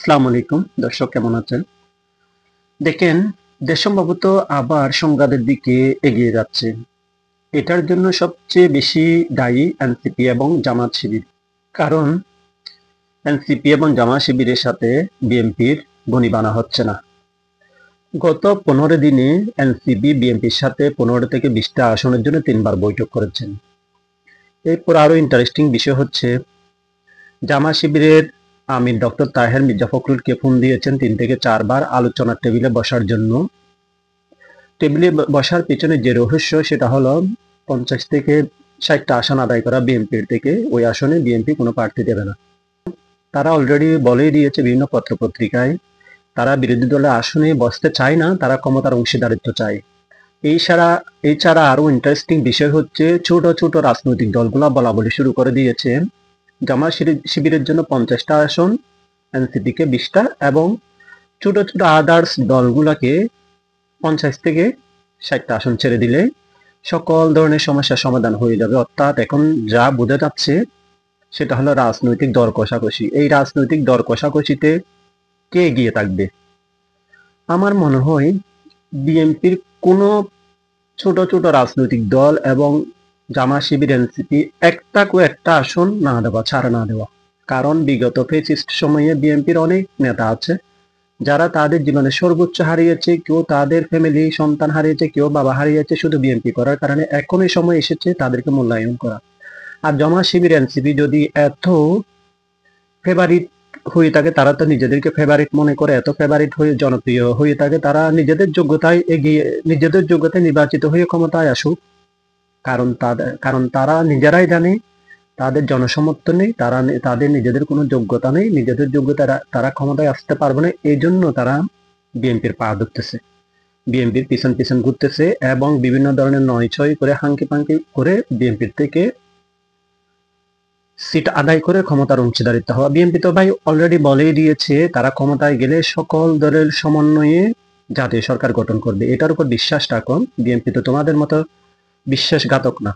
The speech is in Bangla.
আসসালামু আলাইকুম দর্শক, কেমন আছেন? দেখেন, দেশ সম্ভবত আবার সংঘাতের দিকে এগিয়ে যাচ্ছে। এটার জন্য সবচেয়ে বেশি দায়ী এনসিপি এবং জামাত শিবির। কারণ এনসিপি এবং জামাত শিবিরের সাথে বিএনপির বনিবনা হচ্ছে না। গত 15 দিনে এনসিপি বিএনপির সাথে 15 থেকে 20টা আসনের জন্য 3বার বৈঠক করেছেন। এরপর আরো ইন্টারেস্টিং বিষয় হচ্ছে, জামাত শিবিরের আমির ডক্টর তাহের মির্জা ফখরুলকে ফোন দিয়েছেন 3 থেকে 4 বার আলোচনার টেবিলে বসার জন্য। টেবিলে বসার পেছনে যে রহস্য, সেটা হলো 50 থেকে 60টা আসন আদায় করা বিএনপির থেকে। ওই আসনে বিএনপি কোনো প্রার্থী দেবে না। তারা অলরেডি বলেই দিয়েছে বিভিন্ন পত্রপত্রিকায়, তারা বিরোধী দলের আসনে বসতে চায় না, তারা ক্ষমতার অংশীদারিত্ব চায়। এছাড়া আরো ইন্টারেস্টিং বিষয় হচ্ছে, ছোট ছোট রাজনৈতিক দলগুলা বলা বলি শুরু করে দিয়েছে জামাত শিবিরের জন্য 50টা আসন, এনসিপি কে 20টা, এবং ছোট ছোট আদার্স দলগুলাকে 50 থেকে 60টা আসন ছেড়ে দিলে সকল ধরনের সমস্যার সমাধান হয়ে যাবে। অর্থাৎ এখন যা বোঝা যাচ্ছে, সেটা হলো রাজনৈতিক দর কষাকষি। এই রাজনৈতিক দর কষাকষিতে কে এগিয়ে থাকবে? আমার মনে হয় বিএনপির কোনো ছোট ছোট রাজনৈতিক দল এবং জামাত শিবির এনসিপি একটা আসন না দেওয়া, ছাড় না দেওয়া। কারণ বিগত ফ্যাসিস্ট সময়ে বিএনপির অনেক নেতা আছে যারা তাদের জীবনে সর্বোচ্চ হারিয়েছে, কেউ তাদের ফ্যামিলি সন্তান হারিয়েছে, কেউ বাবা হারিয়েছে শুধু বিএনপি করার কারণে। এখন এই সময় এসেছে তাদেরকে মূল্যায়ন করা। আর জামাত শিবির এনসিপি যদি এত ফেভারিট হয়ে থাকে, তারা তো নিজেদেরকে ফেভারিট মনে করে, এত ফেভারিট হয়ে জনপ্রিয় হয়ে থাকে, তারা নিজেদের যোগ্যতায় নির্বাচিত হয়ে ক্ষমতায় আসুক। কারণ তারা নিজেরাই জানে তাদের জনসমর্থন নেই, তাদের নিজেদের কোনো যোগ্যতা নেই, নিজেদের যোগ্যতা তারা ক্ষমতায় আসতে পারবে না। এই জন্য তারা বিএনপির পা ধরতেছে, বিএনপির পিছন পিছন ঘুরতেছে এবং বিভিন্ন ধরনের নয় ছয় করে হাঙ্কি পাঙ্কি করে বিএনপির থেকে সিট আদায় করে ক্ষমতার অংশীদারিত্ব হওয়া। বিএনপি তো ভাই অলরেডি বলেই দিয়েছে, তারা ক্ষমতায় গেলে সকল দলের সমন্বয়ে জাতীয় সরকার গঠন করবে। এটার উপর বিশ্বাস রাখুন, বিএনপি তো তোমাদের মতো বিশ্বাসঘাতক না।